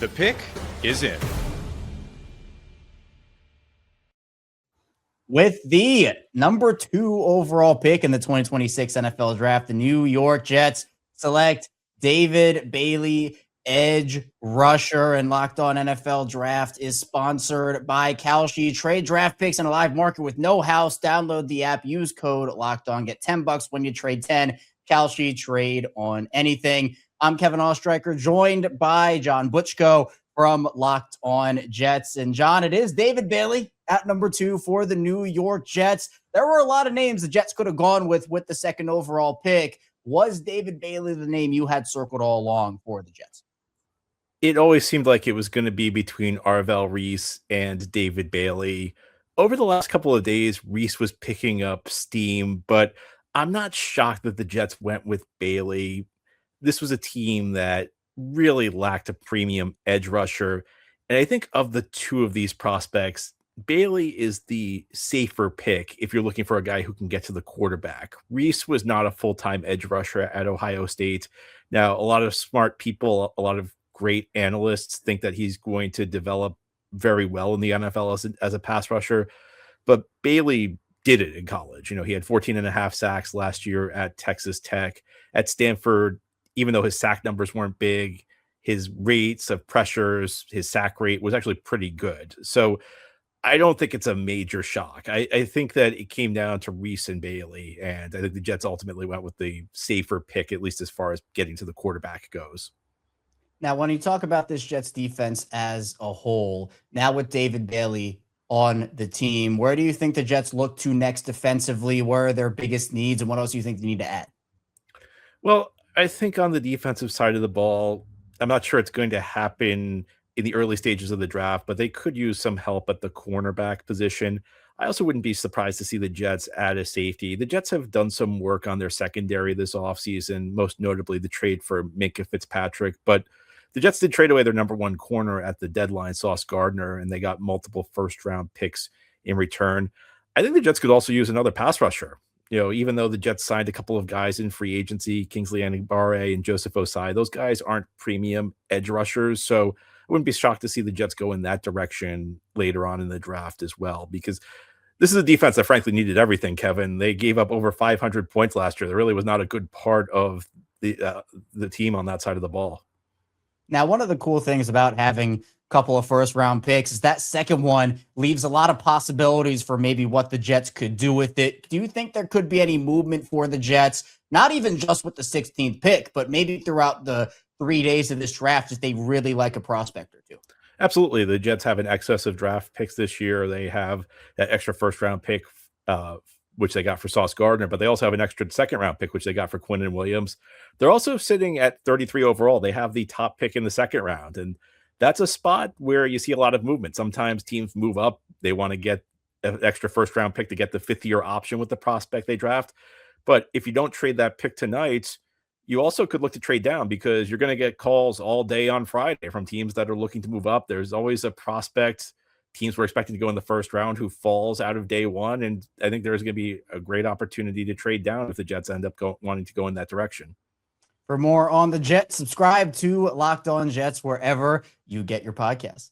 The pick is in. With the number 2 overall pick in the 2026 NFL Draft, the New York Jets select David Bailey, edge rusher, and Locked On NFL Draft is sponsored by Kalshi. Trade draft picks in a live market with no house. Download the app, use code Locked On, get $10 when you trade 10. Kalshi, trade on anything. I'm Kevin Oestreicher, joined by John Butchko from Locked On Jets. And John, it is David Bailey at number 2 for the New York Jets. There were a lot of names the Jets could have gone with the second overall pick. Was David Bailey the name you had circled all along for the Jets? It always seemed like it was going to be between Arvell Reese and David Bailey. Over the last couple of days, Reese was picking up steam, but I'm not shocked that the Jets went with Bailey. This was a team that really lacked a premium edge rusher. And I think of the two of these prospects, Bailey is the safer pick if you're looking for a guy who can get to the quarterback. Reese was not a full-time edge rusher at Ohio State. Now, a lot of smart people, a lot of great analysts think that he's going to develop very well in the NFL as a pass rusher, but Bailey did it in college. You know, he had 14 and a half sacks last year at Texas Tech. At Stanford, even though his sack numbers weren't big, his rates of pressures, his sack rate was actually pretty good. So I don't think it's a major shock. I think that it came down to Reese and Bailey, and I think the Jets ultimately went with the safer pick, at least as far as getting to the quarterback goes. Now, when you talk about this Jets defense as a whole, now with David Bailey on the team, where do you think the Jets look to next defensively? Where are their biggest needs, and what else do you think they need to add? Well, I think on the defensive side of the ball, I'm not sure it's going to happen in the early stages of the draft, but they could use some help at the cornerback position. I also wouldn't be surprised to see the Jets add a safety. The Jets have done some work on their secondary this offseason, most notably the trade for Minkah Fitzpatrick, but the Jets did trade away their number 1 corner at the deadline, Sauce Gardner, and they got multiple first-round picks in return. I think the Jets could also use another pass rusher. You know, even though the Jets signed a couple of guys in free agency, Kingsley Enagbare and Joseph Osai, those guys aren't premium edge rushers. So I wouldn't be shocked to see the Jets go in that direction later on in the draft as well, because this is a defense that frankly needed everything, Kevin. They gave up over 500 points last year. There really was not a good part of the team on that side of the ball. Now, one of the cool things about having a couple of first-round picks is that second one leaves a lot of possibilities for maybe what the Jets could do with it. Do you think there could be any movement for the Jets, not even just with the 16th pick, but maybe throughout the 3 days of this draft if they really like a prospect or two? Absolutely. The Jets have an excess of draft picks this year. They have that extra first-round pick, which they got for Sauce Gardner, but they also have an extra second-round pick, which they got for Quinnen Williams. They're also sitting at 33 overall. They have the top pick in the second round, and that's a spot where you see a lot of movement. Sometimes teams move up. They want to get an extra first-round pick to get the fifth-year option with the prospect they draft. But if you don't trade that pick tonight, you also could look to trade down, because you're going to get calls all day on Friday from teams that are looking to move up. There's always a prospect teams were expecting to go in the first round who falls out of day one. And I think there's going to be a great opportunity to trade down if the Jets end up wanting to go in that direction. For more on the Jets, subscribe to Locked On Jets wherever you get your podcasts.